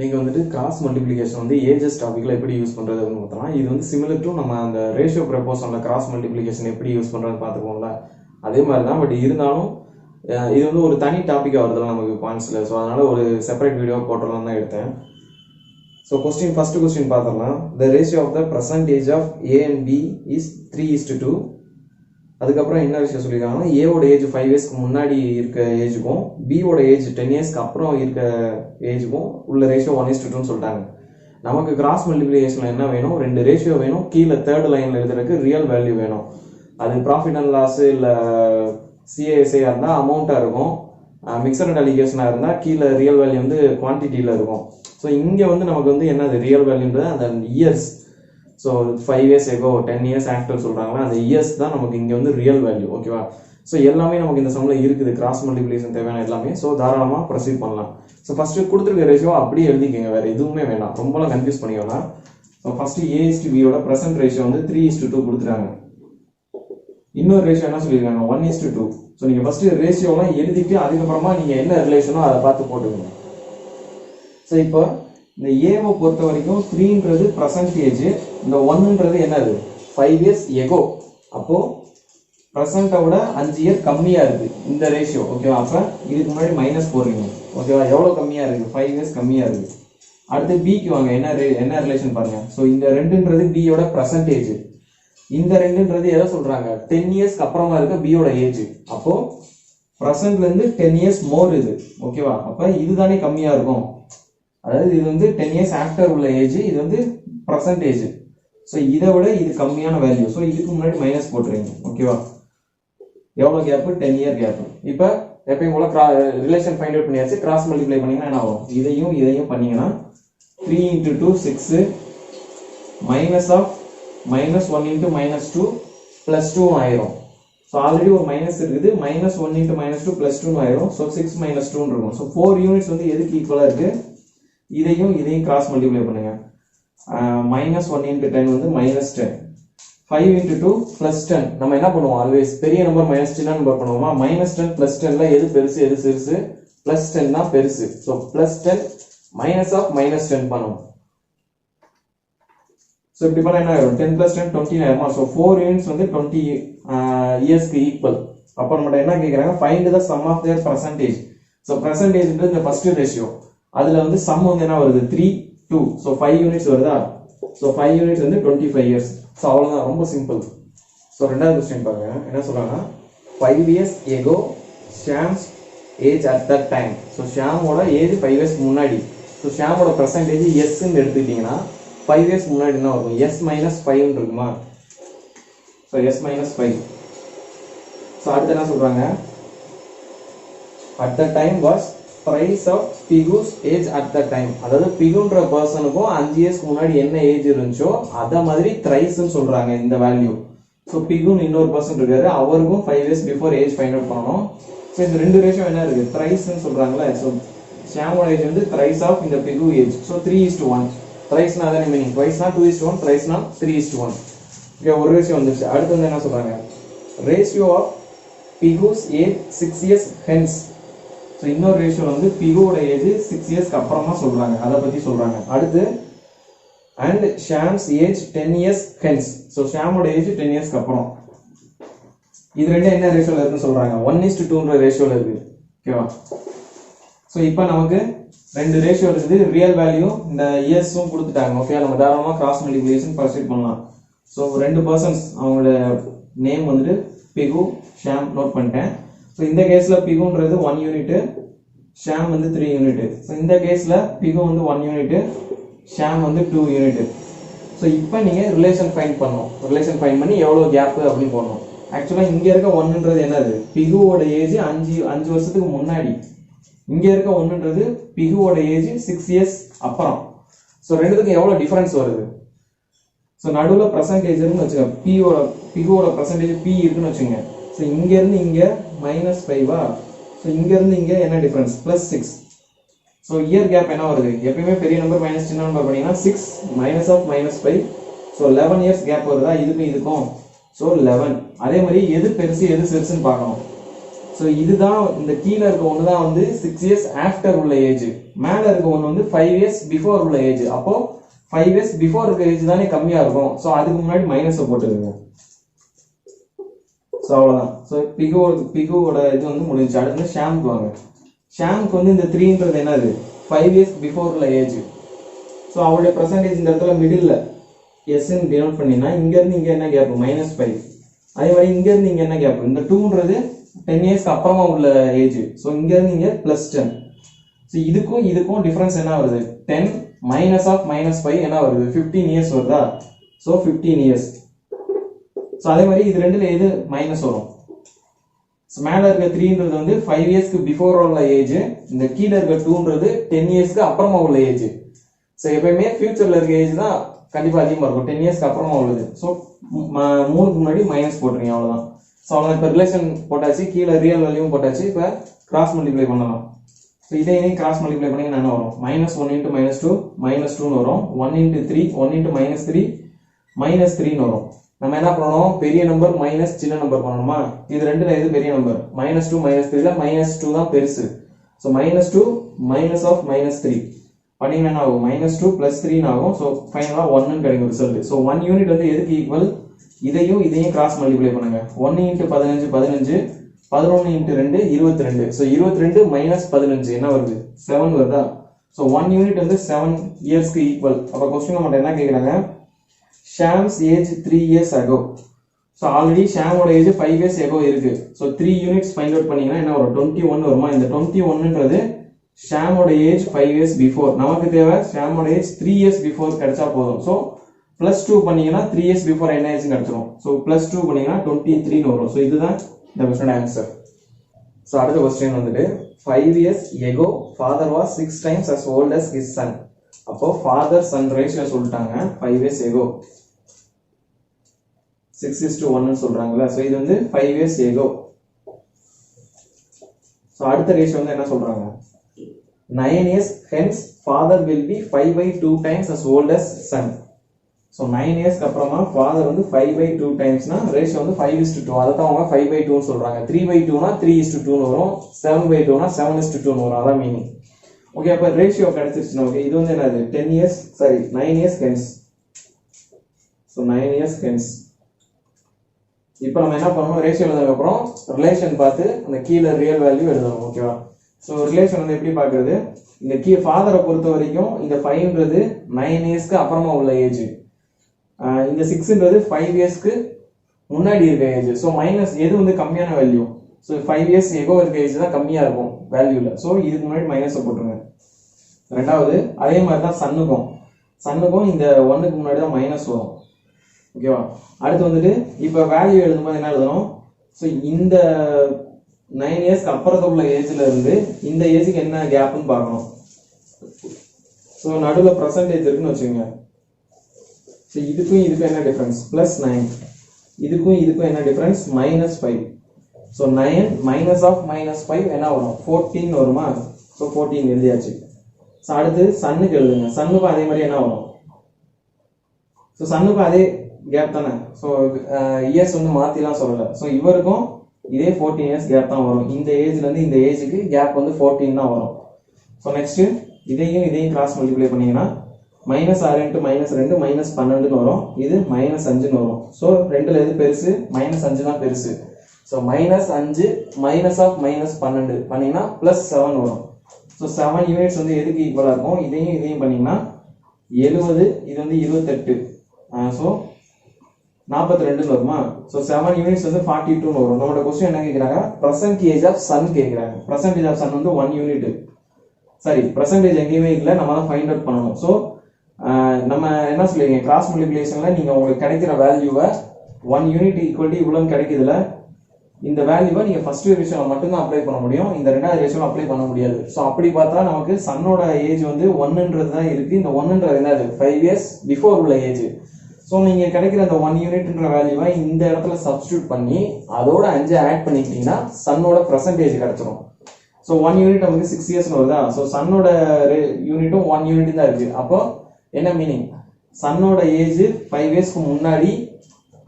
நீங்கள் வந்துட்டு cross multiplication வந்து ஏஜஸ் டாப்பிக்கில் எப்படி யூஸ் பண்ணுறது அப்படின்னு பார்த்தோம்னா இது வந்து சிமிலர் டு நம்ம அந்த ரேஷியோ ப்ரப்போசனில் கிராஸ் மல்டிப்ளிகேஷன் எப்படி யூஸ் பண்ணுறதுன்னு பார்த்துக்கோங்களா அதே மாதிரி தான். பட் இருந்தாலும் இது வந்து ஒரு தனி டாப்பிக்காக வருதுல நமக்கு பாயிண்ட்ஸில். ஸோ அதனால் ஒரு செப்பரேட் வீடியோ போட்டுடலாம் தான் எடுத்தேன். ஸோ ஃபர்ஸ்ட் கொஸ்டின் பார்த்துடலாம். The ratio of the percentage of a and b is 3:2. அதுக்கப்புறம் என்ன விஷயம் சொல்லியிருக்காங்கன்னா ஏவோட ஏஜ் 5 இயர்ஸ்க்கு முன்னாடி இருக்க ஏஜுக்கும் பியோட ஏஜ் 10 இயர்ஸ்க்கு அப்புறம் இருக்க ஏஜுக்கும் உள்ள ரேஷியோ 1:2ன்னு சொல்லிட்டாங்க. நமக்கு கிராஸ் மல்டிப்ளிகேஷனில் என்ன வேணும், 2 ரேஷியோ வேணும். கீழே தேர்ட் லைனில் எழுதுறதுக்கு ரியல் வேல்யூ வேணும். அது ப்ராஃபிட் அண்ட் லாஸ் இல்லை சிஏஎஸ்ஐயாக இருந்தால் அமௌண்ட்டாக இருக்கும். மிக்சட் அண்ட் அலிகேஷனாக இருந்தால் கீழே ரியல் வேல்யூ வந்து குவான்டிட்டியில் இருக்கும். ஸோ இங்கே வந்து நமக்கு வந்து என்னது ரியல் வேல்யூன்றது அந்த years. So 5 years echo 10 years after சொல்கிறாங்களா அந்த இயர்ஸ் தான் நமக்கு இங்கே வந்து ரியல் வேல்யூ. ஓகேவா? ஸோ எல்லாமே நமக்கு இந்த சம்மில் இருக்குது, கிராஸ் மல்டிப்ளிகேஷன் தேவையான எல்லாமே. ஸோ தாராளமாக ப்ரொசீட் பண்ணலாம். ஸோ ஃபஸ்ட்டு கொடுத்துருக்க ரேஷியோ அப்படியே எழுதிக்கங்க, வேறு எதுவுமே வேண்டாம், ரொம்பலாம் கன்ஃபியூஸ் பண்ணிக்கலாம். So first A:B present ratio வந்து 3:2 கொடுத்துருக்காங்க. இன்னொரு ரேஷியோ என்ன சொல்லியிருக்காங்க 1:2. ஸோ நீங்கள் ஃபஸ்ட்டு ரேஷியோலாம் எழுதிட்டு அதுக்கப்புறமா நீங்கள் என்ன ரிலேஷனோ அதை பார்த்து போட்டுக்கணும். ஸோ இப்போ இந்த ஏவை பொறுத்த வரைக்கும் 3ன்றது பர்சன்டேஜ், இந்த 1ன்றது என்னது 5 இயர்ஸ் எகோ. அப்போ ப்ரெசண்ட்டை விட 5 இயர் கம்மியாக இருக்குது இந்த ரேஷியோ. ஓகேவா? அப்போ இதுக்கு முன்னாடி மைனஸ் போடுறீங்க. ஓகேவா? எவ்வளோ கம்மியாக இருக்குது, 5 இயர்ஸ் கம்மியாக இருக்குது. அடுத்து பிக்கு வாங்க, என்ன ரிலேஷன் பாருங்க. ஸோ இந்த 2ன்றது பியோட பர்சன்டேஜ், இந்த 2ன்றது எதை சொல்றாங்க 10 இயர்ஸ்க்கு அப்புறமா இருக்க பியோட ஏஜ். அப்போ ப்ரெசன்ட்லேருந்து 10 இயர்ஸ் மோர் இது. ஓகேவா? அப்போ இதுதானே கம்மியாக இருக்கும். அதாவது இது வந்து 10 இயர்ஸ் ஆஃப்டர் உள்ள ஏஜ், இது வந்து பர்சன்டேஜ். ஸோ இதை விட இது கம்மியான வேல்யூ. ஸோ இதுக்கு முன்னாடி மைனஸ் போட்டுறீங்க. ஓகேவா? எவ்வளோ கேப்பு 10 இயர் கேப்பு. இப்போ எப்பயும் போல ரிலேஷன் ஃபைண்ட் அவுட் பண்ணியாச்சு. கிராஸ் மல்டிப்ளை பண்ணீங்கன்னா என்ன ஆகும், இதையும் பண்ணீங்கன்னா 3 × 2 6 மைனஸ் ஆஃப் -1 × -2 +2 ஆயிரும். ஸோ ஆல்ரெடி ஒரு மைனஸ் இருக்குது, -1 × -2 +2 ஆயிரும். ஸோ 6 - 2 இருக்கும். ஸோ 4 யூனிட்ஸ் வந்து எதுக்கு ஈக்குவலாக இருக்கு, இதையும் கிராஸ் மல்டிப்ளை பண்ணுங்க. -1 × 10 வந்து -10, 5 × 2 +10. நம்ம என்ன பண்ணுவோம், ஆல்வேஸ் பெரிய நம்பர் மைனஸ் சின்ன நம்பர் பண்ணுவோமா. -10 +10ல எது பெருசு எது சிறுசு, +10 தான் பெருசு. ஸோ +10 -10 பண்ணுவோம். ஸோ இப்படி பண்ணால் என்ன ஆயிரும் 10 + 10 20 ஆயிருமா. ஸோ 4 யூனிட்ஸ் வந்து 20 இயர்ஸ்க்கு ஈக்குவல். அப்போ நம்மகிட்ட என்ன கேட்குறாங்க, find the sum of their percentage. So பர்சன்டேஜ்ன்றது இந்த ஃபர்ஸ்ட் ரேஷியோ, அதில் வந்து சம் வந்து என்ன வருது 3 2. ஸோ 5 யூனிட்ஸ் வருதா. ஸோ 5 யூனிட்ஸ் வந்து 25 இயர்ஸ். ஸோ அவ்வளோதான், ரொம்ப சிம்பிள். ஸோ ரெண்டாவது கொஸ்டின் பாருங்க, என்ன சொல்றாங்கன்னா 5 years ago Sham's age at that time. So ஷாமோட ஏஜ் 5 இயர்ஸ்க்கு முன்னாடி. ஸோ ஷாமோட பர்சன்டேஜ் எஸ்ன்னு எடுத்துக்கிட்டீங்கன்னா 5 இயர்ஸ் முன்னாடி என்ன இருக்கும், S - 5 இருக்குமா. So S - 5. ஸோ அடுத்து என்ன சொல்றாங்க, at the time was price of Pigu's age at the time. அதாவது பிகுன்ற பர்சனுக்கும் 5 இயர்ஸ்க்கு முன்னாடி என்ன ஏஜ் இருந்துச்சோ அத மாதிரி thriceன்னு சொல்றாங்க இந்த வேல்யூ. ஸோ பிகுன்னு இன்னொரு பர்சன் இருக்காரு, அவருக்கும் 5 years before age find out பண்ணணும். ஸோ இந்த 2 ரேஷியோ என்ன இருக்கு, thriceன்னு சொல்றாங்களே. ஸோ ஷாமோட ஏஜ் வந்து thrice ஆஃப் இந்த பிகு ஏஜ். ஸோ 3:1. thriceனா அதானே மீனிங், twiceனா 2:1, thriceனா 3:1. ஓகே, ஒரு ரேஷியோ வந்துருச்சு. அடுத்து வந்து என்ன சொல்றாங்க, ratio of Bhiku's age 6 years hence. So இன்னொரு ரேஷியோ வந்து பிகுவோட ஏஜ் 6 இயர்ஸ்க்கு அப்புறமா சொல்றாங்க, அதை பத்தி சொல்றாங்க. அடுத்து and Sham's age 10 years hence. So ஷாமோட ஏஜ் 10 இயர்ஸ்க்கு அப்புறம். இது ரெண்டு என்ன ரேஷியோல இருக்குன்னு சொல்றாங்க, 1:2ன்ற ரேஷியோல இருக்கு. ஓகேவா? ஸோ இப்போ நமக்கு 2 ரேஷியோ இருக்குது, ரியல் வேல்யூ இந்த இயர்ஸும் கொடுத்துட்டாங்க. ஓகே, நம்ம தாராளமாக கிராஸ் மல்டிப்ளிகேஷன் ப்ரொசீட் பண்ணலாம். ஸோ 2 பர்சன்ஸ் அவங்களோட நேம் வந்துட்டு பிகு ஷாம் நோட் பண்ணிட்டேன். ஸோ இந்த கேஸில் பிகுன்றது 1 யூனிட்டு, ஷாம் வந்து 3 யூனிட்டு. ஸோ இந்த கேஸில் பிகு வந்து 1 யூனிட்டு, ஷாம் வந்து 2 யூனிட்டு. ஸோ இப்போ நீங்கள் ரிலேஷன் ஃபைண்ட் பண்ணணும். ரிலேஷன் ஃபைண்ட் பண்ணி எவ்வளோ கேப்பு அப்படின்னு போடணும். ஆக்சுவலாக இங்கே இருக்க 1ன்றது என்னது, பிகுவோட ஏஜ் 5 வருஷத்துக்கு முன்னாடி. இங்கே இருக்க 1ன்றது பிகுவோட ஏஜ் 6 இயர்ஸ் அப்புறம். ஸோ ரெண்டுத்துக்கும் எவ்வளோ டிஃபரன்ஸ் வருது. ஸோ நடுவில் பர்சன்டேஜ்னு வச்சுக்க, பிகுவோட பர்சன்டேஜ் பி இருக்குன்னு வச்சுங்க. ஸோ இங்கேருந்து இங்கே -5. ஸோ இங்கேருந்து இங்கே என்ன டிஃபரன்ஸ், +6. ஸோ இயர் கேப் என்ன வருது, எப்பயுமே பெரிய நம்பர் மைனஸ் சின்ன நம்பர் பண்ணிங்கன்னா 6 -5. ஸோ 11 இயர்ஸ் கேப் வருதா இதுக்கும் இதுக்கும். ஸோ 11. அதே மாதிரி எது பெருசு எது சிறுசுன்னு பார்க்கணும். ஸோ இதுதான் இந்த கீழே இருக்க ஒன்று தான் வந்து 6 years ஆஃப்டர் உள்ள ஏஜ், மேலே இருக்க ஒன்று வந்து 5 years பிஃபோர் உள்ள ஏஜ். அப்போ 5 years பிஃபோர் இருக்க ஏஜ் தானே கம்மியா இருக்கும். ஸோ அதுக்கு முன்னாடி மைனஸை போட்டுருங்க. ஸோ அவ்வளோதான். ஸோ பிகுவோட இது வந்து முடிஞ்சு. அடுத்து வந்து ஷாம்க்கு வாங்க. ஷாம்க்கு வந்து இந்த 3ன்றது என்னது 5 years பிஃபோர் உள்ள ஏஜ். ஸோ அவருடைய பர்சன்டேஜ் இந்த இடத்துல மிடில் எஸ்ன்னு டினோட் பண்ணினா இங்கேருந்து இங்கே என்ன கேப் -5. அதே மாதிரி இங்கேருந்து இங்கே என்ன கேப், இந்த 2ன்றது 10 yearsக்கு அப்புறமா உள்ள ஏஜ். ஸோ இங்கேருந்து இங்கே +10. ஸோ இதுக்கும் டிஃபரன்ஸ் என்ன வருது 10 -5 என்ன வருது 15 years வருதா. So 15 years. ஸோ அதே மாதிரி இது ரெண்டுல எது மைனஸ் வரும். ஸோ மேலே இருக்க 3ன்றது வந்து 5 yearsக்கு பிஃபோர் உள்ள ஏஜ், இந்த கீழே இருக்க 2ன்றது 10 yearsக்கு அப்புறமா உள்ள ஏஜ். ஸோ எப்பயுமே ஃபியூச்சர்ல இருக்க ஏஜ் தான் கண்டிப்பா அதிகமாக இருக்கும், 10 yearsக்கு அப்புறமா உள்ளது. ஸோ 3க்கு முன்னாடி மைனஸ் போட்டுருங்க, அவ்வளோதான். ஸோ அவ்வளோதான். இப்போ ரிலேஷன் போட்டாச்சு, கீழே ரியல் வேல்யூவும் போட்டாச்சு. இப்போ கிராஸ் மல்டிப்ளை பண்ணலாம். ஸோ இதையும் கிராஸ் மல்டிப்ளை பண்ணீங்கன்னா என்ன வரும், -1 × -2 -2ன்னு வரும். 1 × 3 1 × -3 -3ன்னு வரும். நம்ம என்ன பண்ணணும், பெரிய நம்பர் மைனஸ் சின்ன நம்பர் பண்ணணுமா. இது ரெண்டுல எது பெரிய நம்பர், -2 -3ல -2 தான் பெருசு. ஸோ -2 -3 பண்ணீங்கன்னா என்ன ஆகும், -2 + 3 ஆகும். ஸோ ஃபைனலாக 1ன்னு கிடைக்கும் ரிசல்ட். ஸோ 1 யூனிட் வந்து எதுக்கு ஈக்குவல், இதையும் கிராஸ் மல்டிப்ளை பண்ணுங்க. 1 × 15 15, 11 × 2 22. ஸோ 22 - 15 என்ன வருது 7 வருதா. ஸோ 1 யூனிட் வந்து 7 இயர்ஸ்க்கு ஈக்குவல். அப்போ கொஸ்டின் நம்மகிட்ட என்ன கேட்குறாங்க, Sham's age 3 years ago. So already ஷாமோட ஏஜ் 5 years ago இருக்கு. ஸோ 3 யூனிட்ஸ் ஃபைண்ட் அவுட் பண்ணீங்கன்னா என்ன வரும் 21 வருமா. இந்த 21ன்றது ஷாமோட ஏஜ் 5 years பிஃபோர். நமக்கு தேவை ஷாமோட ஏஜ் 3 years பிஃபோர் கிடைச்சா போதும். ஸோ +2 பண்ணீங்கன்னா 3 years பிஃபோர் என்ன ஏஜ் கிடைச்சிரும். ஸோ +2 பண்ணீங்கன்னா 23ன்னு வரும். ஸோ இதுதான் இந்த கொஸ்டினோட ஆன்சர். ஸோ அடுத்த கொஸ்டின் வந்துட்டு 5 years ago father was 6 times as old as his son. அப்போ ஃபாதர் சன் ரேஷியோ சொல்லிட்டாங்க. 5 years ago 6:1 சொல்றாங்கல்ல. ஸோ இது வந்து 5 years ago. ஸோ அடுத்த ரேஷியோ வந்து என்ன சொல்றாங்க, 9 years hence father will be 5/2 times as old as son. So 9 yearsக்கு அப்புறமா ஃபாதர் வந்து 5/2 டைம்ஸ்னா ரேஷியோ வந்து 5:2. அதை தான் அவங்க 5/2 சொல்றாங்க. 3/2னா 3:2 வரும், 7/2னா 7:2 வரும். அதான் மீனிங். ஓகே, அப்ப ரேஷியோ கிடைச்சிருச்சு நமக்கு. இது வந்து என்னது 9 years hence. So 9 years hence. இப்போ நம்ம என்ன பண்ணணும், ரேஷியோ எழுதுனதுக்கு அப்புறம் ரிலேஷன் பார்த்து அந்த கீழே ரியல் வேல்யூ எழுதணும். ஓகேவா. ஸோ ரிலேஷன் வந்து எப்படி பார்க்கறது, இந்த ஃபாதரை பொறுத்த வரைக்கும் இந்த 5ன்றது 9 yearsக்கு அப்புறமா உள்ள ஏஜ், இந்த 6ன்றது 5 yearsக்கு முன்னாடி இருக்க ஏஜ். ஸோ மைனஸ் எது வந்து கம்மியான வேல்யூ, ஸோ 5 years எகோ இருக்க ஏஜ் தான் கம்மியா இருக்கும் வேல்யூல. ஸோ இதுக்கு முன்னாடி மைனஸை போட்டுருங்க. ரெண்டாவது அதே மாதிரி தான் சன்னுக்கும் இந்த 1க்கு முன்னாடி தான் மைனஸ் வரும். ஓகேவா. அடுத்து வந்துட்டு இப்போ வேல்யூ எழுதும்போது என்ன எழுதணும், ஸோ இந்த 9 yearsக்கு அப்புறத்துல உள்ள ஏஜ்ல இருந்து இந்த ஏஜுக்கு என்ன கேப்னு பார்க்கணும். ஸோ நடுவில் பர்சன்டேஜ் இருக்குன்னு வச்சுக்கோங்க. ஸோ இதுக்கும் என்ன டிஃபரன்ஸ், +9. இதுக்கும் என்ன டிஃபரன்ஸ், -5. ஸோ 9 -5 என்ன வரும் 14 வருமா. ஸோ 14 எழுதியாச்சு. ஸோ அடுத்து சன்னுக்கு எழுதுங்க. சன்னுக்கும் அதே மாதிரி என்ன வரும், ஸோ சன்னுக்கும் அதே கேப் தானே. ஸோ இயர்ஸ் வந்து மாத்திலாம் சொல்லலை. ஸோ இவருக்கும் இதே 14 years கேப் தான் வரும். இந்த ஏஜ்ல இருந்து இந்த ஏஜுக்கு கேப் வந்து 14 தான் வரும். ஸோ நெக்ஸ்ட் இதையும் கிராஸ் மல்டிப்ளை பண்ணீங்கன்னா -6 × -2 -12ன்னு வரும். இது -5ன்னு வரும். ஸோ ரெண்டுல எது பெருசு, -5 தான் பெருசு. ஸோ -5 -12 பண்ணீங்கன்னா +7 வரும். ஸோ 7 யூனிட்ஸ் வந்து எதுக்கு ஈக்குவலா இருக்கும், இதையும் பண்ணீங்கன்னா 70, இது வந்து 28. ஸோ 42 வருமா. ஸோ 7 யூனிட்ஸ் வந்து 42 வரும். நம்மளோட கொஸ்டின் என்ன கேட்குறாங்க, பர்சன்டேஜ் ஆஃப் சன் கேட்குறாங்க. பர்சன்டேஜ் ஆஃப் சன் வந்து 1 யூனிட். சரி, பர்சன்டேஜ் எங்கேயுமே இல்லை, நம்ம தான் ஃபைண்ட் அவுட் பண்ணணும். ஸோ நம்ம என்ன சொல்லுவீங்க, கிராஸ் மல்டிப்ளிகேஷன்ல நீங்க உங்களுக்கு கிடைக்கிற வேல்யூவை 1 யூனிட் ஈக்குவல் இவ்வளவு கிடைக்குதுல, இந்த வேல்யூவை நீங்க ஃபர்ஸ்ட் ரேஷியோல மட்டும்தான் அப்ளை பண்ண முடியும், இந்த ரெண்டாவது ரேஷியோல அப்ளை பண்ண முடியாது. ஸோ அப்படி பார்த்தா நமக்கு சன்னோட ஏஜ் வந்து 1ன்றது தான் இருக்கு. இந்த 1ன்றது என்னது 5 years பிஃபோர் உள்ள ஏஜ். ஸோ நீங்க கிடைக்கிற அந்த 1 யூனிட்ன்ற வேல்யூவை இந்த இடத்துல சப்ஸ்டியூட் பண்ணி அதோட 5 ஆட் பண்ணிக்கிட்டீங்கன்னா சன்னோட பர்சன்டேஜ் கிடைச்சிரும். ஸோ 1 யூனிட் நமக்கு 6 years வருதா. ஸோ சன்னோட யூனிட்டும் 1 யூனிட் தான் இருக்கு. அப்போ என்ன மீனிங், சன்னோட ஏஜ் 5 yearsக்கு முன்னாடி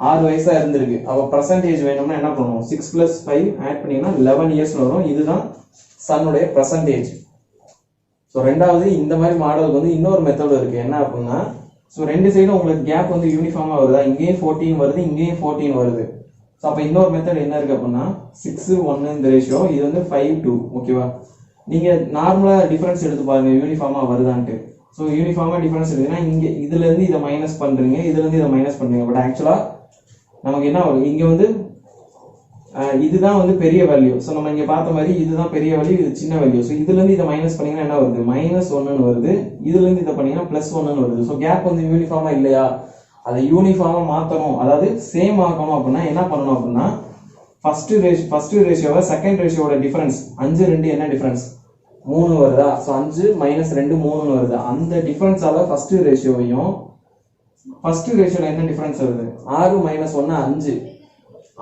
6 வயசா இருந்திருக்கு. அப்போ பர்சன்டேஜ் வேணும்னா என்ன பண்ணுவோம், 6 + 5 ஆட் பண்ணீங்கன்னா 11 இயர்ஸ் வரும். இதுதான் சன்னுடைய பர்சன்டேஜ். ஸோ ரெண்டாவது இந்த மாதிரி மாடலுக்கு வந்து இன்னொரு மெத்தட் இருக்கு. என்ன அப்படின்னா, ஸோ ரெண்டு சைடும் உங்களுக்கு கேப் வந்து யூனிஃபார்மா வருதா, இங்கேயும் 14 வருது, இங்கேயும் 14 வருது. ஸோ அப்போ இன்னொரு மெத்தட் என்ன இருக்கு அப்படின்னா 6:1 இந்த ரேஷியோ, இது வந்து 5:2. ஓகேவா, நீங்க நார்மலா டிஃபரன்ஸ் எடுத்து பாருங்க யூனிஃபார்மா வருதான்ட்டு. ஸோ யூனிஃபார்மா டிஃபரன்ஸ் எடுத்தீங்கன்னா இங்க இதுல இருந்து இதை மைனஸ் பண்றீங்க, இதுல இருந்து இதை மைனஸ் பண்றீங்க. பட் ஆக்சுவலா நமக்கு என்ன வரும், இங்க வந்து இதுதான் வந்து பெரிய வேல்யூ. ஸோ நம்ம இங்க பார்த்த மாதிரி இதுதான் பெரிய வேல்யூ, இது சின்ன வேல்யூ. ஸோ இதுல இருந்து இதை மைனஸ் பண்ணீங்கன்னா என்ன வருது, -1 வருது. இதுல இருந்து இதை பண்ணீங்கன்னா +1 வருது. ஸோ கேப் வந்து யூனிஃபார்மா இல்லையா, அதை யூனிஃபார்மா மாத்தணும், அதாவது சேம் ஆக்கணும் அப்படின்னா என்ன பண்ணணும் அப்படின்னா, ஃபர்ஸ்ட் ரேஷியோவை செகண்ட் ரேஷியோட டிஃபரன்ஸ் 5:2 என்ன டிஃபரன்ஸ் 3 வருதா. ஸோ 5 - 2 3 வருது. அந்த டிஃபரன்ஸால ஃபர்ஸ்ட் ரேஷியோவையும் ஃபர்ஸ்ட் ரேஷியோல என்ன டிஃபரன்ஸ் வருது 6 - 1 5,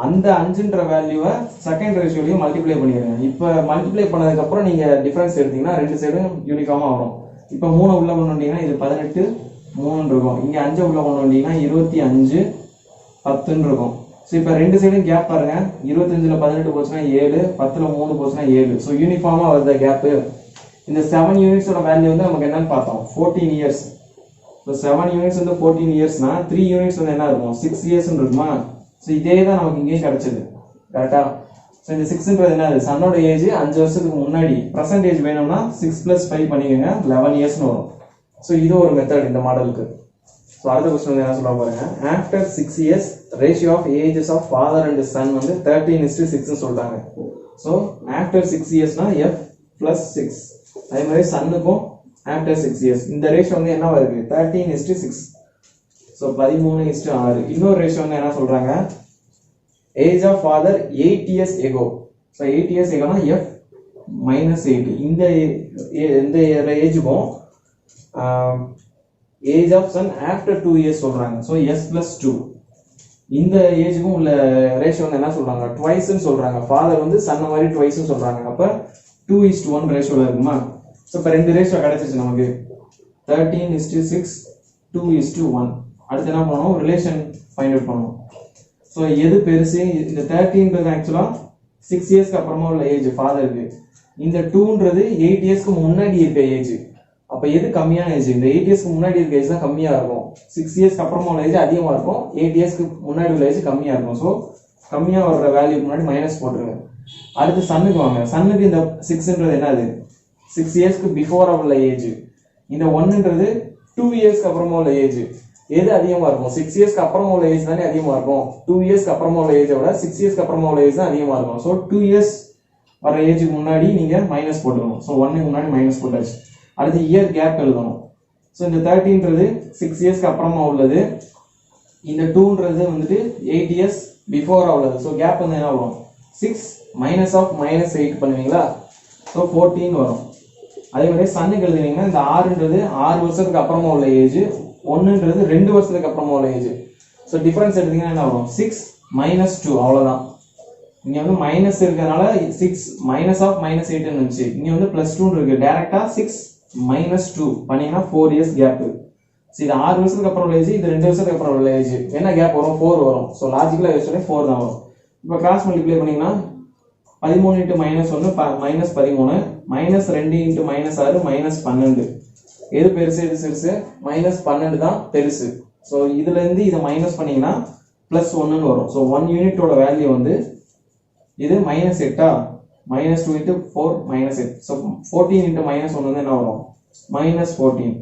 அந்த 5ன்ற வேல்யூவை செகண்ட் ரேஷியோலையும் மல்டிப்ளை பண்ணிடுங்க. இப்போ மல்டிப்ளை பண்ணதுக்கு அப்புறம் நீங்க டிஃபரன்ஸ் எடுத்தீங்கன்னா ரெண்டு சைடும் யூனிஃபார்மா வரும். இப்போ 3 உள்ள கொண்டு வந்தீங்கன்னா இது 18 3 இருக்கும். இங்க 5 உள்ள கொண்டு வந்தீங்கன்னா 25 10 இருக்கும். ஸோ இப்போ ரெண்டு சைடும் கேப் பாருங்க, 25ல் 18 போச்சுன்னா 7, 10ல் 3 போச்சுன்னா 7. ஸோ யூனிஃபார்மா வருது கேப்பு. இந்த 7 யூனிட்ஸோட வேல்யூ வந்து நமக்கு என்னன்னு பார்த்தோம் 14 இயர்ஸ். ஸோ 7 யூனிட்ஸ் வந்து 14 இயர்ஸ்னா 3 யூனிட்ஸ் வந்து என்ன இருக்கும் 6 இயர்ஸ் இருக்குமா. ஸோ இதே தான் நமக்கு இங்கேயும் கிடைச்சது, கரெக்டா. ஸோ இந்த 6ன்றது என்னது, சன்னோட ஏஜ் 5 வருஷத்துக்கு முன்னாடி. பர்சன்டேஜ் வேணும்னா 6 + 5 பண்ணிக்கோங்க, 11 இயர்ஸ்னு வரும். ஸோ இது ஒரு மெத்தட் இந்த மாடலுக்கு. ஸோ அடுத்த கொஸ்டின் வந்து என்ன சொல்ல பாருங்க, after 6 years ratio of ages of father and son வந்து 13:6 சொல்றாங்க. ஸோ ஆஃப்டர் 6 இயர்ஸ்னா F + 6. அதே மாதிரி சன்னுக்கும் ஆஃப்டர் 6 இயர்ஸ் இந்த ரேஷியோ வந்து என்னவா இருக்கு 13:6. ஸோ 13:6. இன்னொரு ரேஷியோ வந்து என்ன சொல்றாங்க, age of father 8 years ago. So 8 years agoனா F - 8. இந்த ஏஜுக்கும் age of son after 2 years சொல்றாங்க. So S + 2. இந்த ஏஜுக்கும் உள்ள ரேஷியோ வந்து என்ன சொல்றாங்க ட்வைஸ்ன்னு சொல்றாங்க. ஃபாதர் வந்து சன்ன மாதிரி ட்வைஸ்ன்னு சொல்றாங்க. அப்ப 2:1 ரேஷியோல இருக்குமா. ஸோ இப்போ ரெண்டு ரேஷியோ கிடைச்சிச்சு நமக்கு 13:6 2:1. அடுத்து என்ன பண்ணணும், ரிலேஷன் ஃபைண்ட் அவுட் பண்ணணும். ஸோ எது பெருசு, இந்த 13ன்றது ஆக்சுவலா 6 இயர்ஸ்க்கு அப்புறமா உள்ள ஏஜ் ஃபாதருக்கு, இந்த 2ன்றது 8 இயர்ஸ்க்கு முன்னாடி இருக்க ஏஜ். அப்ப எது கம்மியான ஏஜ், இந்த 8 இயர்ஸ்க்கு முன்னாடி இருக்க ஏஜ் தான் கம்மியா இருக்கும். 6 இயர்ஸ்க்கு அப்புறமா உள்ள ஏஜ் அதிகமா இருக்கும், 8 இயர்ஸ்க்கு முன்னாடி உள்ள ஏஜ் கம்மியா இருக்கும். ஸோ கம்மியா வர்ற வேல்யூ முன்னாடி மைனஸ் போட்டுருங்க. அடுத்து சன்னுக்கு வாங்க. சன்னுக்கு இந்த 6ன்றது என்னது 6 இயர்ஸ்க்கு பிஃபோர் உள்ள ஏஜ். இந்த 1ன்றது 2 இயர்ஸ்க்கு அப்புறமா உள்ள ஏஜ். எது அதிகமா இருக்கும், 6 இயர்ஸ்க்கு அப்புறமா உள்ள ஏஜ் தானே அதிகமா இருக்கும். 2 இயர்ஸ்க்கு அப்புறமா உள்ள ஏஜை விட 6 இயர்ஸ்க்கு அப்புறமா உள்ள ஏஜ் தான் அதிகமா இருக்கும். ஸோ 2 இயர்ஸ் வர ஏஜுக்கு முன்னாடி நீங்க மைனஸ் போட்டுக்கணும். ஸோ 1க்கு முன்னாடி மைனஸ் போட்டாச்சு. அடுத்து இயர் கேப் எழுதணும். ஸோ இந்த 13ன்றது 6 இயர்ஸ்க்கு அப்புறமா உள்ளது, இந்த 2ன்றது வந்துட்டு 8 இயர்ஸ் பிஃபோரா உள்ளது. ஸோ கேப் வந்து என்ன வரும் 6 -8 பண்ணுவீங்களா. ஸோ 14 வரும். அதே மாதிரி சன்னுக்கு எழுதுனீங்கன்னா இந்த 6ன்றது 6 வருஷத்துக்கு அப்புறமா உள்ள ஏஜ், 1ன்றது 2 வருஷத்துக்கு அப்புறமா உள்ள ஏஜ். ஸோ டிஃபரன்ஸ் எடுத்தீங்கன்னா என்ன வரும் 6 - 2 அவ்வளவுதான். இங்க வந்து மைனஸ் இருக்கிறதுனால 6 -8 இருந்துச்சு, இங்க வந்து +2 இருக்கு. டைரக்டா 6 - 2 பண்ணீங்கன்னா 4 இயர்ஸ் கேப். இது 6 வருஷத்துக்கு அப்புறம் உள்ள ஏஜ், இது 2 வருஷத்துக்கு அப்புறம் உள்ள ஏஜ். என்ன கேப் வரும் 4 வரும். ஸோ லாஜிக்கலா யோசிச்சாலே 4 தான் வரும். இப்போ கிராஸ் மல்டிப்ளை பண்ணீங்கன்னா 13 × -1 -13, -2 × -6 -12. எது பெருசு எது சிறுசு, -12 தான் பெருசு. ஸோ இதுல இருந்து இதை மைனஸ் பண்ணீங்கன்னா +1 வரும். ஸோ 1 யூனிட்டோட வேல்யூ வந்து இது -8. -2 × 4 -8. ஸோ 14 × -1 வந்து என்ன வரும் -14.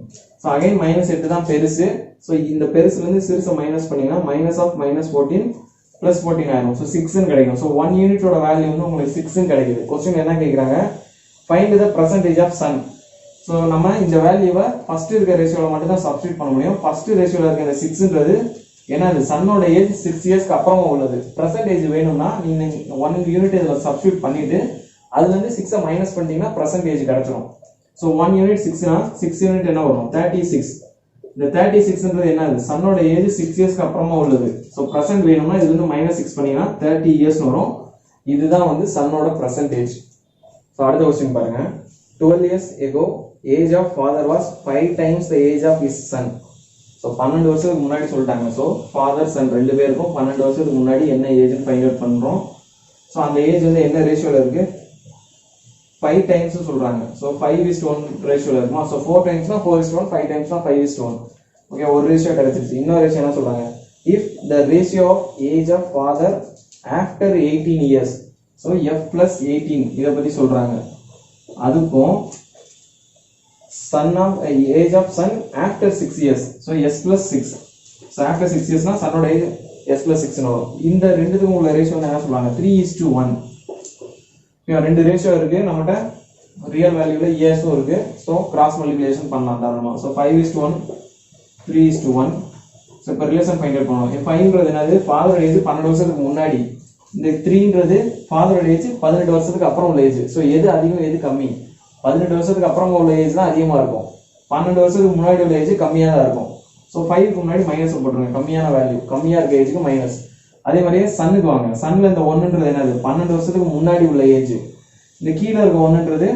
ஸோ அகைன் -8 தான் பெருசு. ஸோ இந்த பெருசுல இருந்து சிறுசை மைனஸ் பண்ணீங்கன்னா -14 +14 ஆயிரும். ஸோ 6ன்னு கிடைக்கும். ஸோ 1 யூனிட்டோட வேல்யூ வந்து உங்களுக்கு 6ன்னு கிடைக்குது. கொஸ்டின் என்ன கேட்குறாங்க, find the percentage of son. So நம்ம இந்த வேல்யூவை ஃபர்ஸ்ட் இருக்க ரேஷியோல மட்டும் தான் சப்ஸ்டிட் பண்ண முடியும். ஃபர்ஸ்ட் ரேஷியோல இருக்க இந்த 6ன்றது என்னது சன்னோட ஏஜ் 6 இயர்ஸ்க்கு அப்புறமா உள்ளது. பர்சன்டேஜ் வேணும்னா நீங்க 1 யூனிட் இதுல சப்ஸ்டிட் பண்ணிட்டு அதுல இருந்து 6 மைனஸ் பண்ணிட்டீங்கன்னா பர்சன்டேஜ் கிடைச்சிடும். ஸோ 1 யூனிட் 6னா 6 யூனிட் என்ன வரும் 36. இந்த 36ன்றது என்னது சன்னோட ஏஜ் 6 இயர்ஸ்க்கு அப்புறமா உள்ளது. ஸோ பிரசன்ட் வேணும்னா இதுல இருந்து -6 பண்ணீங்கன்னா 30 இயர்ஸ் வரும். இதுதான் வந்து சன்னோட பர்சன்டேஜ். ஸோ அடுத்த கொஸ்டின் பாருங்க, 12 years ago age of father was 5 times the age of his son. So 12 வருஷத்துக்கு முன்னாடி சொல்லிட்டாங்க. ஸோ ஃபாதர் சன் ரெண்டு பேருக்கும் 12 வருஷத்துக்கு முன்னாடி என்ன ஏஜ்னு ஃபைண்ட் அவுட் பண்ணுறோம். ஸோ அந்த ஏஜ் வந்து என்ன ரேஷியோவில் இருக்குது, 5 டைம்ஸ் சொல்கிறாங்க. ஸோ 5:1 ரேஷியோவில் இருக்குமா. ஸோ 4 டைம்ஸ்னா 4:1, 5 டைம்ஸ்னா 5:1. ஓகே, ஒரு ரேஷியோ கிடைச்சிருச்சு. இன்னொரு ரேஷியோ என்ன சொல்கிறாங்க, if the ratio of age of father after 18 years, so F+18 இதை பற்றி சொல்கிறாங்க. அதுக்கும் son of age of son after 6 years, so S+6. So after 6 இயர்ஸ்னா சன்னோட ஏஜ் S+6 வரும். இந்த ரெண்டுத்துக்கும் உள்ள ரேஷியோ என்ன சொல்லுவாங்க, 3:1. ரெண்டு ரேஷியோ இருக்கு நம்மகிட்ட, ரியல் வேல்யூல இயர்ஸும் இருக்கு. ஸோ கிராஸ் மல்டிப்ளிகேஷன் பண்ணலாம் தாராளமாக. ஸோ 5:1, 3:1. ஸோ இப்போ ரிலேஷன் ஃபைண்ட் அவுட் பண்ணுவோம். 5ன்றது என்னது, ஃபாதரோட ஏஜ் 12 வருஷத்துக்கு முன்னாடி, இந்த 3ன்றது ஃபாதரோட ஏஜ் 18 வருஷத்துக்கு அப்புறம் உள்ள ஏஜ். ஸோ எது அதிகம் எது கம்மி, 18 வருஷத்துக்கு அப்புறமா உள்ள ஏஜ் தான் அதிகமாக இருக்கும், 12 வருஷத்துக்கு முன்னாடி உள்ள ஏஜ் கம்மியாக தான் இருக்கும். ஸோ 5க்கு முன்னாடி மைனஸ் போட்டுருங்க, கம்மியான வேல்யூ, கம்மியாக இருக்க ஏஜுக்கு மைனஸ். அதே மாதிரியே சன்னுக்கு வாங்க. சன்னில் இந்த 1ன்றது என்னது, 12 வருஷத்துக்கு முன்னாடி உள்ள ஏஜ். இந்த கீழே இருக்க 1ன்றது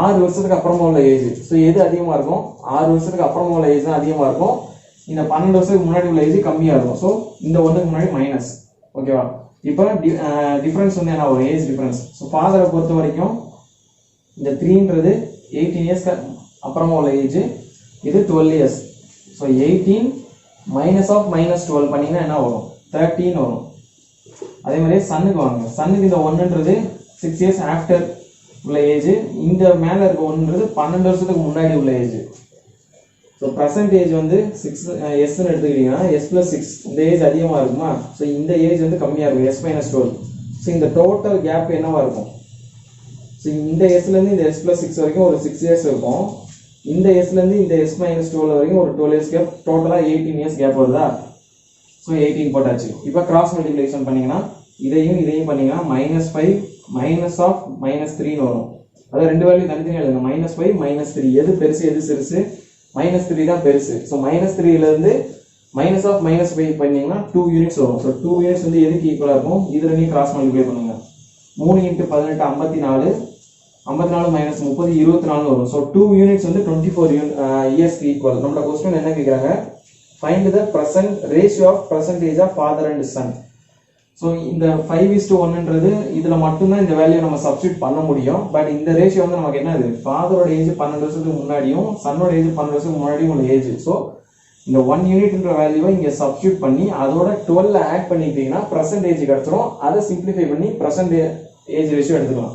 6 வருஷத்துக்கு அப்புறமா உள்ள ஏஜ். ஸோ எது அதிகமாக இருக்கும், 6 வருஷத்துக்கு அப்புறமா உள்ள ஏஜ் தான் அதிகமாக இருக்கும். இந்த 12 வருஷத்துக்கு முன்னாடி உள்ள ஏஜ் கம்மியாக இருக்கும். ஸோ இந்த 1க்கு முன்னாடி மைனஸ். ஓகேவா. இப்போ டிஃபரன்ஸ் வந்து என்ன வரும், ஏஜ் டிஃபரன்ஸ். ஸோ ஃபாதரை பொறுத்த வரைக்கும் இந்த 3ன்றது 18 இயர்ஸ்க்கு அப்புறமா உள்ள ஏஜ், இது 12 இயர்ஸ். ஸோ 18 -12 பண்ணிங்கன்னா என்ன வரும், 13 வரும். அதே மாதிரியே சன்னுக்கு வாங்க. சன்னுக்கு இந்த 1ன்றது 6 இயர்ஸ் ஆஃப்டர் உள்ள ஏஜ், இந்த மேலே இருக்க 1ன்றது 12 வருஷத்துக்கு முன்னாடி உள்ள ஏஜ். ஸோ பர்சன்டேஜ் வந்து 6 எடுத்துக்கிட்டீங்கன்னா S+6 இந்த ஏஜ் அதிகமாக இருக்குமா. ஸோ இந்த ஏஜ் வந்து கம்மியாக இருக்கும், S-12. ஸோ இந்த டோட்டல் கேப் என்னவா இருக்கும், ஸோ இந்த எஸ்லேருந்து இந்த S+6 வரைக்கும் ஒரு 6 இயர்ஸ் இருக்கும். இந்த எஸ்லேருந்து இந்த S-12 வரைக்கும் ஒரு 12 இயர்ஸ் கேப், டோட்டலாக 18 இயர்ஸ் கேப் வருதா. ஸோ 18 போட்டாச்சு. இப்போ கிராஸ் மல்டிப்ளிகேஷன் பண்ணிங்கன்னா இதையும் பண்ணிங்கன்னா -5 -3 வரும். அதாவது ரெண்டு வேல்யூ தனித்தனியாக எழுதுங்க, -5 -3. எது பெருசு எது சிறுசு, -3 தான் பெருசு. ஸோ -3லேருந்து -5 பண்ணீங்கன்னா 2 யூனிட்ஸ் வரும். ஸோ 2 யூனிட்ஸ் வந்து எதுக்கு ஈக்குவலாக இருக்கும், இது ரெண்டையும் கிராஸ் மல்டிப்ளை பண்ணுங்க. 3 × 18 54, 54 - 30 24 வரும். ஸோ 2 யூனிட்ஸ் வந்து 24 இயர்ஸ்க்கு ஈக்குவல். நம்மளோட கொஸ்டின் என்ன கேட்குறாங்க, find the present ratio of percentage of father and son. So இந்த 5:1ன்றது இதில் மட்டும்தான் இந்த வேல்யூ நம்ம சப்ஸ்டியூட் பண்ண முடியும். பட் இந்த ரேஷியோ வந்து நமக்கு என்னது, ஃபாதரோட ஏஜ் 12 வருஷத்துக்கு முன்னாடியும் சன்னோட ஏஜ் 12 வருஷத்துக்கு முன்னாடியும் உள்ள ஏஜ். ஸோ இந்த 1 யூனிட்ன்ற வேல்யூவை இங்கே சப்ஸ்டியூட் பண்ணி அதோட 12 ஆட் பண்ணிட்டீங்கன்னா பர்சன்டேஜ் கிடச்சிரும். அதை சிம்பிளிஃபை பண்ணி பர்சன்டேஜ் ரேஷியோ எடுத்துக்கலாம்.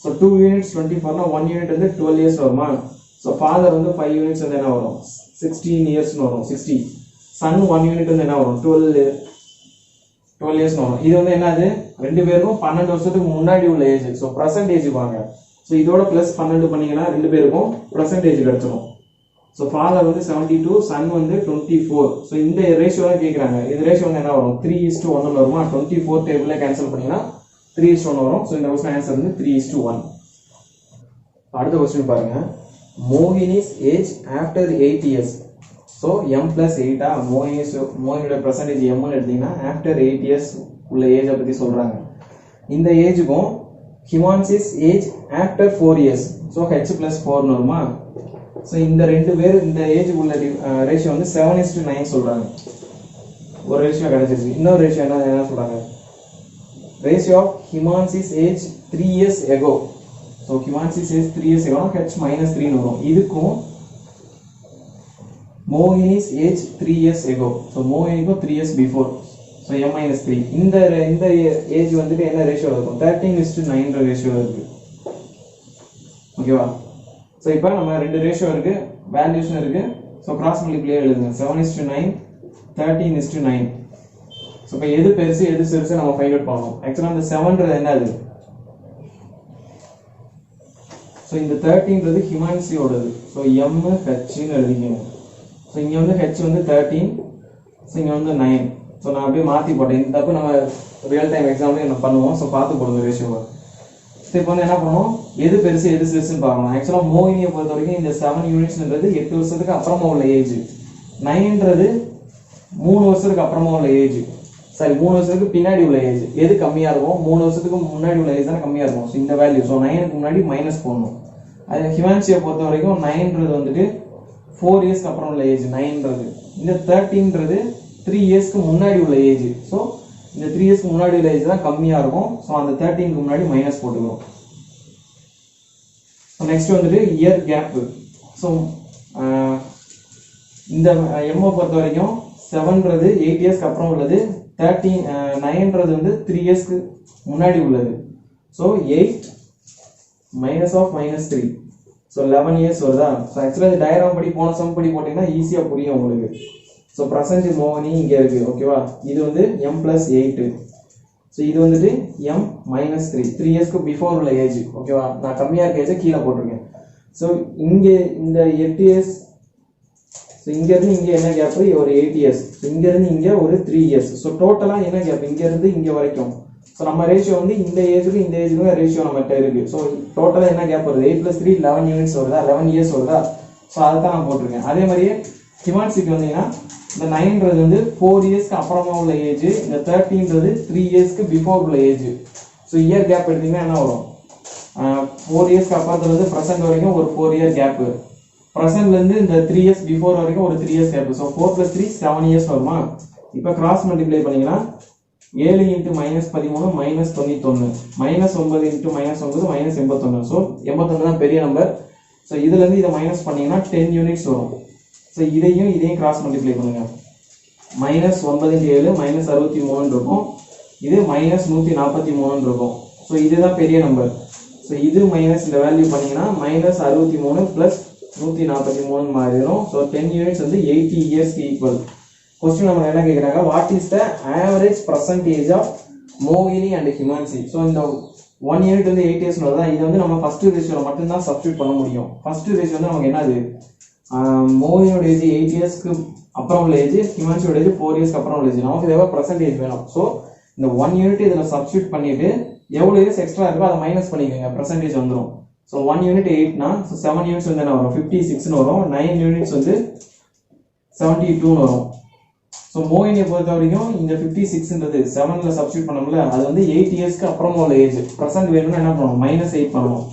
ஸோ 2 யூனிட்ஸ் 24னா 1 யூனிட் வந்து 12 இயர்ஸ் வருமா. ஸோ ஃபாதர் வந்து 5 யூனிட்ஸ் வந்து என்ன வரும், 16 இயர்ஸ்னு வரும், 60. சன் 1 யூனிட் வந்து என்ன வரும், 12 இயர்ஸ்னு வரும். இது வந்து என்னது, ரெண்டு பேருக்கும் 12 வருஷத்துக்கு முன்னாடி உள்ள ஏஜ். ஸோ பர்சன்டேஜ் வாங்க. ஸோ இதோட +12 பண்ணீங்கன்னா ரெண்டு பேருக்கும் பர்சன்டேஜ் கிடச்சிடும். ஸோ ஃபாதர் வந்து 72, சன் வந்து 24. ஸோ இந்த ரேஷியோ தான் கேட்குறாங்க. இது ரேஷியோ வந்து என்ன வரும், 3:1 வருமா. 24 டேபிளில் கேன்சல் பண்ணிங்கன்னா 3:1 வரும். ஸோ இந்த கொஸ்டின் ஆன்சர் வந்து 3:1. அடுத்த கொஸ்டின் பாருங்க, Mohini's age after 8 years. So M+8 மோகினியோட பர்சன்டேஜ் எம்னு எடுத்தீங்கன்னா ஆஃப்டர் 8 இயர்ஸ் உள்ள ஏஜை பற்றி சொல்கிறாங்க. இந்த ஏஜுக்கும் Himanshi's age after 4 years. So H+4 வருமா. ஸோ இந்த ரெண்டு பேர் இந்த ஏஜுக்கு உள்ள ரேஷியோ வந்து 7:9 சொல்கிறாங்க. ஒரு ரேஷியோ கிடைச்சிருச்சு. இன்னொரு ரேஷியோ என்ன சொல்கிறாங்க, ratio of Himansi's age 3 years ago. So Himansi's age 3 years ago H-3 வரும். இதுக்கும் Mohini's age 3 years ago. So Mohiniக்கும் 3 years before. So M-3. இந்த ஏஜ் வந்துட்டு என்ன ரேஷியோ இருக்கும், 13:9 ரேஷியோ இருக்கு. ஓகேவா. ஸோ இப்போ நம்ம ரெண்டு ரேஷியோ இருக்கு, வேல்யூஷன் இருக்கு. ஸோ கிராஸ் மல்டிப்ளை எழுதுங்க, 7:9 13:9. ஸோ இப்போ எது பெருசு எது சிறுசு நம்ம ஃபைண்ட் அவுட் பண்ணணும். ஆக்சுவலாக இந்த 7ன்றது என்னது, ஸோ இந்த 13ன்றது ஹிமான்சியோடது. ஸோ MHன்னு எழுதிக்கணும். ஸோ இங்கே வந்து H வந்து 13, ஸோ இங்கே வந்து 9. ஸோ நான் அப்படியே மாற்றி போட்டேன். இந்த தப்பு நம்ம ரியல் டைம் எக்ஸாம்லேயே நம்ம பண்ணுவோம். ஸோ பார்த்து போடுங்க ரேஷியோவை. ஸோ இப்போ வந்து என்ன பண்ணுவோம், எது பெருசு எது சிறுசுன்னு பார்க்கணும். ஆக்சுவலாக மோகினியை பொறுத்த வரைக்கும் இந்த 7 யூனிட்ஸ்ன்றது 8 வருஷத்துக்கு அப்புறமா உள்ள ஏஜ். 9ன்றது 3 வருஷத்துக்கு அப்புறமா உள்ள ஏஜ். சரி, 3 வருஷத்துக்கு பின்னாடி உள்ள ஏஜ். எது கம்மியாக இருக்கும், 3 வருஷத்துக்கு முன்னாடி உள்ள ஏஜ் தானே கம்மியாக இருக்கும். ஸோ இந்த வேல்யூ, ஸோ 9க்கு முன்னாடி மைனஸ் போடணும். அது ஹிமான்சியை பொறுத்த வரைக்கும் 9ன்றது வந்துட்டு 4 இயர்ஸ்க்கு அப்புறம் உள்ள ஏஜ் 9ன்றது. இந்த 13ன்றது 3 இயர்ஸ்க்கு முன்னாடி உள்ள ஏஜ். ஸோ இந்த 3 இயர்ஸ்க்கு முன்னாடி உள்ள ஏஜ் தான் கம்மியாக இருக்கும். ஸோ அந்த 13க்கு முன்னாடி மைனஸ் போட்டுக்கிறோம். நெக்ஸ்ட் வந்துட்டு இயர் கேப். ஸோ இந்த எம்ஓ பொறுத்த வரைக்கும் 7ன்றது 8 இயர்ஸ்க்கு அப்புறம் உள்ளது, 9ன்றது வந்து 3 இயர்ஸ்க்கு முன்னாடி உள்ளது. So 8 minus of -3. So 11 years வருதா. ஸோ ஆக்சுவலாக டயக்ராம் படி போன சம் படி போட்டிங்கன்னா ஈஸியாக புரியும் உங்களுக்கு. ஸோ ப்ரெசன்ட் மோகினி இங்கே இருக்கு. ஓகேவா, இது வந்து m+8. ஸோ இது வந்துட்டு m-3 3 இயர்ஸ்க்கு பிஃபோர் உள்ள ஏஜ். ஓகேவா, நான் கம்மியாக இருக்க ஏஜை கீழே போட்டிருக்கேன். ஸோ இங்கே இந்த 8 இயர்ஸ். ஸோ இங்கேருந்து இங்கே என்ன கேப், ஒரு 8 இயர்ஸ். இங்கேருந்து இங்கே ஒரு 3 இயர்ஸ். ஸோ டோட்டலாக என்ன கேப் இங்கேருந்து இங்கே வரைக்கும். ஸோ நம்ம ரேஷியோ வந்து இந்த ஏஜுக்கு இந்த ஏஜுக்கு ரேஷியோ நம்மகிட்ட இருக்கு. ஸோ டோட்டலாக என்ன கேப் வருது, 8+3 11 யூனிட்ஸ் வருதா, 11 இயர்ஸ் வருதா. ஸோ அதை தான் நான் போட்டிருக்கேன். அதே மாதிரியே ஹிமான்சிக்கு வந்தீங்கன்னா இந்த 9ன்றது வந்து 4 இயர்ஸ்க்கு அப்புறமா உள்ள ஏஜ், இந்த 13ன்றது 3 இயர்ஸ்க்கு பிஃபோர் உள்ள ஏஜ். ஸோ இயர் கேப் எடுத்தீங்கன்னா என்ன வரும், 4 இயர்ஸ்க்கு அப்புறத்துலேருந்து ப்ரெசென்ட் வரைக்கும் ஒரு 4 இயர் கேப்பு, ப்ரெசென்ட்லேருந்து இந்த 3 இயர்ஸ் பிஃபோர் வரைக்கும் ஒரு 3 இயர்ஸ் கேப்பு. ஸோ 4+3 7 இயர்ஸ் வருமா. இப்போ கிராஸ் மல்டிப்ளை பண்ணிங்கன்னா 7 × -13 -91, -9 × -9 -81. ஸோ 81 தான் பெரிய நம்பர். ஸோ இதுலேருந்து இதை மைனஸ் பண்ணிங்கன்னா 10 யூனிட்ஸ் வரும். ஸோ இதையும் கிராஸ் மல்டிப்ளை பண்ணுங்க. -9 × 7 -63 இருக்கும், இது -143 இருக்கும். ஸோ இதுதான் பெரிய நம்பர். ஸோ இது மைனஸ் இந்த வேல்யூ பண்ணிங்கன்னா -63 + 143 மாறிடும். ஸோ 10 யூனிட்ஸ் வந்து 80 இயர்ஸ்க்கு ஈக்குவல். கொஸ்டின் நம்ம என்ன கேட்குறாங்க, what is the average percentage of மோகினி அண்ட் ஹிமான்சி. ஸோ இந்த 1 யூனிட் வந்து 8 இயர்ஸ் தான். இது வந்து நம்ம ஃபர்ஸ்ட் ரேஷியோவில் மட்டும்தான் சப்ஸ்டியூட் பண்ண முடியும். ஃபர்ஸ்ட் ரேஷியோ வந்து நமக்கு என்னது, மோகினியோட ஏஜ் 8 இயர்ஸ்க்கு அப்புறம் உள்ள ஏஜ், ஹிமான்சியோட ஏஜ் 4 இயர்ஸ்க்கு அப்புறம் உள்ள ஏஜ். நமக்கு தேவை பர்சன்டேஜ் வேணும். ஸோ இந்த 1 யூனிட் இதில் சப்ஸ்டியூட் பண்ணிட்டு எவ்வளோ இயர்ஸ் எக்ஸ்ட்ரா இருக்கோ அதை மைனஸ் பண்ணிக்கோங்க, பர்சன்டேஜ் வந்துடும். ஸோ 1 யூனிட் 8னா 7 யூனிட்ஸ் வந்து என்ன வரும், 56ன்னு வரும். 9 யூனிட்ஸ் வந்து 72ன்னு வரும். ஸோ மோகினியை பொறுத்த வரைக்கும் இந்த 56ன்றது 7ல சப்ஸ்டியூட் பண்ணோம்ல, அது வந்து 8 இயர்ஸ்க்கு அப்புறமா உள்ள ஏஜ். ப்ரெசென்ட் வேணும்னா என்ன பண்ணணும், -8 பண்ணணும்.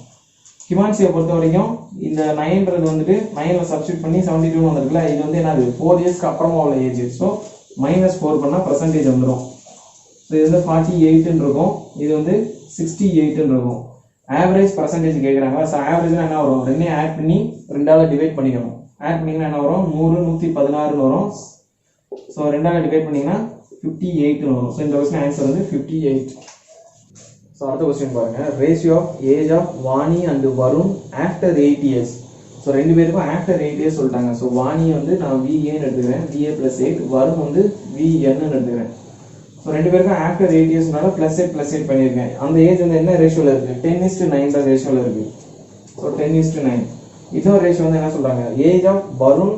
ஹிமான்சியை பொறுத்த வரைக்கும் இந்த 9ன்றது வந்துட்டு 9ல சப்ஸ்டியூட் பண்ணி 72 வந்திருக்குல்ல, இது வந்து என்னது 4 இயர்ஸ்க்கு அப்புறமா உள்ள ஏஜ். ஸோ -4 பண்ணால் பர்சன்டேஜ் வந்துடும். ஸோ இது வந்து 48ன்னு இருக்கும், இது வந்து 68ன்னு இருக்கும். ஆவரேஜ் பர்சன்டேஜ் கேட்குறாங்க. ஸோ ஆவரேஜ்னா என்ன வரும், ரெண்டையும் ஆட் பண்ணி 2ஆல் டிவைட் பண்ணிக்கணும். ஆட் பண்ணிங்கன்னா என்ன வரும், 100 116ன்னு வரும். ஸோ 2ஆல் டிவைட் பண்ணிங்கன்னா 58ன்னு வரும். ஸோ இந்த கொஸ்டின் ஆன்சர் வந்து 58. ஸோ அடுத்த கொஸ்டின் பாருங்க, ratio of age of Vani and Varun after 8 years. So 2 பேருக்கும் ஆஃப்டர் 8 இயர்ஸ் சொல்லிட்டாங்க. ஸோ வாணி வந்து நான் VAன்னு எடுத்துக்கிறேன், VA+8. வருண் வந்து VNன்னு எடுத்துக்கிறேன். ஸோ 2 பேருக்கும் ஆஃப்டர் 8 இயர்ஸ்னால +8 பண்ணியிருக்கேன். அந்த ஏஜ் வந்து என்ன ரேஷியோவில் இருக்குது, 10:9 ரேஷியோவில் இருக்குது. ஸோ 10:9. இன்னொரு ரேஷியோ வந்து என்ன சொல்கிறாங்க, age of Varun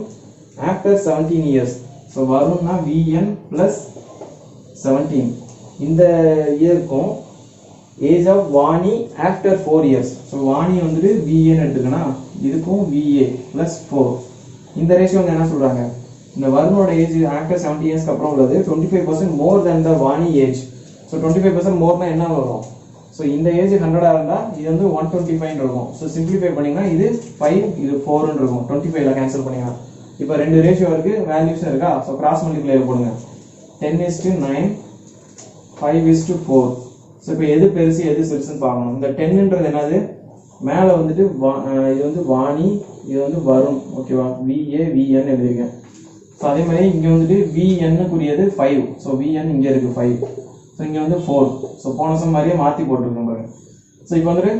after 17 years. So வருண்னா VN + 17. இந்த இயருக்கும் age of Vani after 4 years. So Vani வந்துட்டு VAன்னு எடுத்துக்கணும், இதுக்கும் VA + 4. இந்த ரேஷியோ வந்து என்ன சொல்கிறாங்க, இந்த வருணோட ஏஜ் ஆஃப்டர் 70 இயர்ஸ்க்கு அப்புறம் உள்ளது 25% மோர் தென் த வாணி ஏஜ். ஸோ 25% மோர்னா என்ன வரும், ஸோ இந்த ஏஜ் 100 இருந்தால் இது வந்து 125 இருக்கும். ஸோ சிம்பிளிஃபை பண்ணிங்கன்னா இது 5 இது 4ன்னு இருக்கும். 25ல கேன்சல் பண்ணிங்கன்னா இப்போ 2 ரேஷியோ இருக்குது, வேல்யூஸும் இருக்கா. ஸோ கிராஸ் மல்டிப்ளையர் போடுங்க. 10:9 5:4. ஸோ இப்போ எது பெருசு எது சிறுசுன்னு பார்க்கணும். இந்த 10ன்றது என்னது, மேலே வந்துட்டு இது வந்து வாணி, இது வந்து வருண். ஓகேவா, VA VN எழுதிருக்கேன். ஸோ அதே மாதிரி இங்கே வந்துட்டு VNக்குரியது 5. ஸோ VN இங்கே இருக்குது 5. ஸோ இங்கே வந்து 4. ஸோ போன சம் மாதிரியே மாற்றி போட்டுருக்கோம் பாருங்க. ஸோ இப்போ வந்துட்டு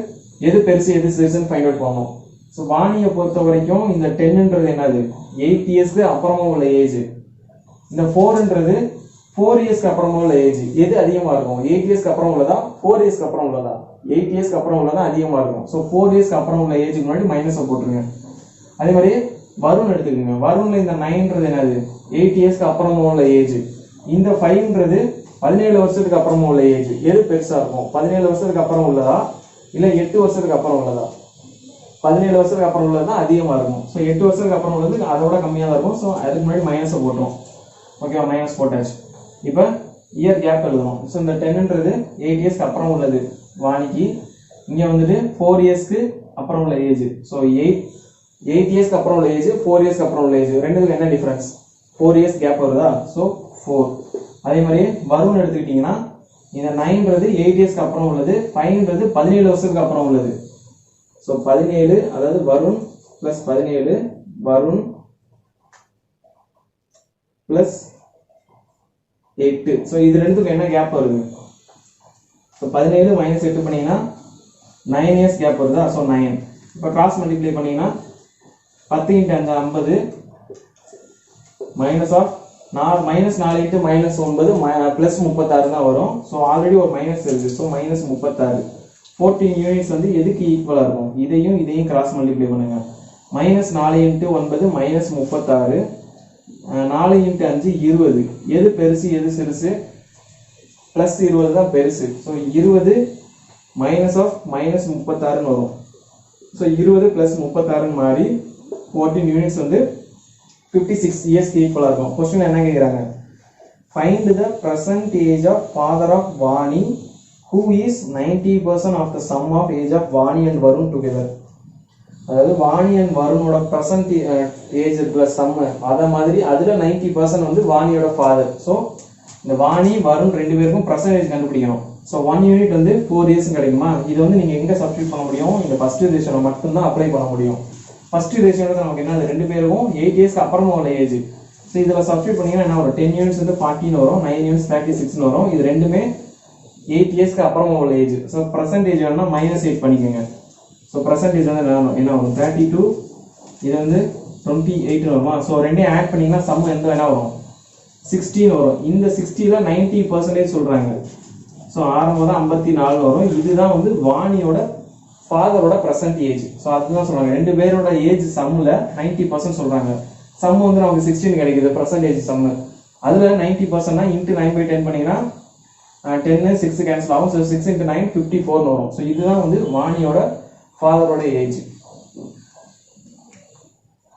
எது பெருசு எது சிறுசுன்னு ஃபைண்ட் அவுட் பண்ணணும். ஸோ வாணியை பொறுத்த வரைக்கும் இந்த 10ன்றது என்னது 8 இயர்ஸ்க்கு அப்புறமா உள்ள ஏஜ். இந்த 4ன்றது 4 இயர்ஸ்க்கு அப்புறமா உள்ள ஏஜ். எது அதிகமாக இருக்கும், 8 இயர்ஸ்க்கு அப்புறம் உள்ளதா 4 இயர்ஸ்க்கு அப்புறம் உள்ளதா, 8 இயர்ஸ்க்கு அப்புறம் உள்ளதா அதிகமாக இருக்கும். ஸோ 4 இயர்ஸ்க்கு அப்புறம் உள்ள ஏஜுக்கு முன்னாடி மைனஸை போட்டுருங்க. அதே மாதிரி வருண் எடுத்துக்கோங்க. வருண்ல இந்த 9ன்றது என்னது 8 இயர்ஸ்க்கு அப்புறமா உள்ள ஏஜ். இந்த 5ன்றது 17 வருஷத்துக்கு அப்புறமா உள்ள ஏஜ். எது பெருசாக இருக்கும், 17 வருஷத்துக்கு அப்புறம் உள்ளதா இல்லை 8 வருஷத்துக்கு அப்புறம் உள்ளதா. 17 வருஷத்துக்கு அப்புறம் உள்ளது தான் அதிகமாக இருக்கும். ஸோ 8 வருஷத்துக்கு அப்புறம் உள்ளது அதோட கம்மியாக தான் இருக்கும். ஸோ அதுக்கு முன்னாடி மைனஸை போட்டுரும். ஓகேவா, மைனஸ் போட்டாச்சு. இப்போ இயர் கேப் எழுதணும். ஸோ இந்த 10ன்றது 8 இயர்ஸ்க்கு அப்புறம் உள்ளது வாணிக்கு. இங்கே வந்துட்டு 4 இயர்ஸ்க்கு அப்புறம் உள்ள ஏஜ். ஸோ 8 8 இயர்ஸ்க்கு அப்புறம் உள்ள ஏஜ் 4 இயர்ஸ்க்கு அப்புறம் உள்ள ஏஜ் ரெண்டுத்துக்கு என்ன டிஃபரன்ஸ்? 4 இயர்ஸ் கேப் வருதா? ஸோ 4. அதே மாதிரி வருண் எடுத்துக்கிட்டீங்கன்னா இந்த 9ன்றது 8 இயர்ஸ்க்கு அப்புறம் உள்ளது, 5ன்றது 17 வருஷத்துக்கு அப்புறம் உள்ளது. ஸோ 17 அதாவது Varun plus 17 Varun plus 8. So இது ரெண்டுத்துக்கும் என்ன கேப் வருது? ஸோ 17 மைனஸ் 8 பண்ணீங்கன்னா 9 இயர்ஸ் கேப் வருதா? ஸோ 9. இப்போ கிராஸ் மல்டிப்ளை பண்ணீங்கன்னா 10 × 5 50 minus of minus 4 × minus 9 plus 36 தான் வரும். ஸோ ஆல்ரெடி ஒரு மைனஸ் இருக்கு. So minus 36. 14 யூனிட்ஸ் வந்து எதுக்கு ஈக்குவலாக இருக்கும்? இதையும் கிராஸ் மல்டிப்ளை பண்ணுங்க. Minus 4 × 9 minus 36, 4 × 5 20. எது பெருசு எது சிறுசு? பிளஸ் 20 தான் பெருசு. ஸோ 20 மைனஸ் ஆஃப் மைனஸ் 36 வரும். ஸோ 20 பிளஸ் 36 மாறி 14 யூனிட்ஸ் வந்து 56 இயர்ஸ்க்கு ஈக்குவலாக இருக்கும். கொஸ்டின் என்ன கேட்குறாங்க? Find the percentage of father of Vani who is 90% of the sum of age of Vani and Varun together. அதாவது வாணி அண்ட் வருணோட ப்ரெசன்ட் ஏஜ் இருக்கிற சம்ம அதை மாதிரி அதில் 90% வந்து வாணியோட ஃபாதர். ஸோ இந்த வாணி வருண் ரெண்டு பேருக்கும் பர்சன்டேஜ் கண்டுபிடிக்கணும். ஸோ 1 யூனிட் வந்து 4 இயர்ஸ் கிடைக்குமா? இது வந்து நீங்கள் எங்கே சப்ஸ்டியூட் பண்ண முடியும்? இந்த ஃபர்ஸ்ட் ரேஷியோட மட்டும்தான் அப்ளை பண்ண முடியும். ஃபர்ஸ்ட் ரேஷியோட நமக்கு என்ன? அது ரெண்டு பேருக்கும் 8 இயர்ஸ்க்கு அப்புறமா உள்ள ஏஜ். ஸோ இதில் சப்ஸ்டியூட் பண்ணிங்கன்னா என்ன வரும்? 10 யூனிட்ஸ் வந்து 40 வரும், 9 யூனிட்ஸ் 36 வரும். இது ரெண்டுமே 8 இயர்ஸ்க்கு அப்புறமா உள்ள ஏஜ். ஸோ பர்சன்டேஜ் வேணும்னா -8 பண்ணிக்கோங்க. ஸோ பர்சன்டேஜ் வந்து என்ன வரும்? 32. இது வந்து 28 வருமா? ஸோ ரெண்டையும் ஆட் பண்ணிங்கன்னா சம் எந்த என்ன வரும்? 16 வரும். இந்த 60ல 90% சொல்றாங்க. ஸோ ஆரம்பம் தான் 54 வரும். இதுதான் வந்து வாணியோட ஃபாதரோட ப்ரெசன்ட் ஏஜ். ஸோ அதுதான் சொல்றாங்க. ரெண்டு பேரோட ஏஜ் சம்மில் 90% சொல்றாங்க. சம் வந்து நமக்கு 16 கிடைக்குது பர்சன்டேஜ் சம்மு. அதுல 90%னா இன்ட்டு 9/10 பண்ணீங்கன்னா 10 6 கேன்சல் ஆகும். ஸோ 6 × 9 54 வரும். ஸோ இதுதான் வந்து வாணியோட ஃபாதரோட ஏஜ்.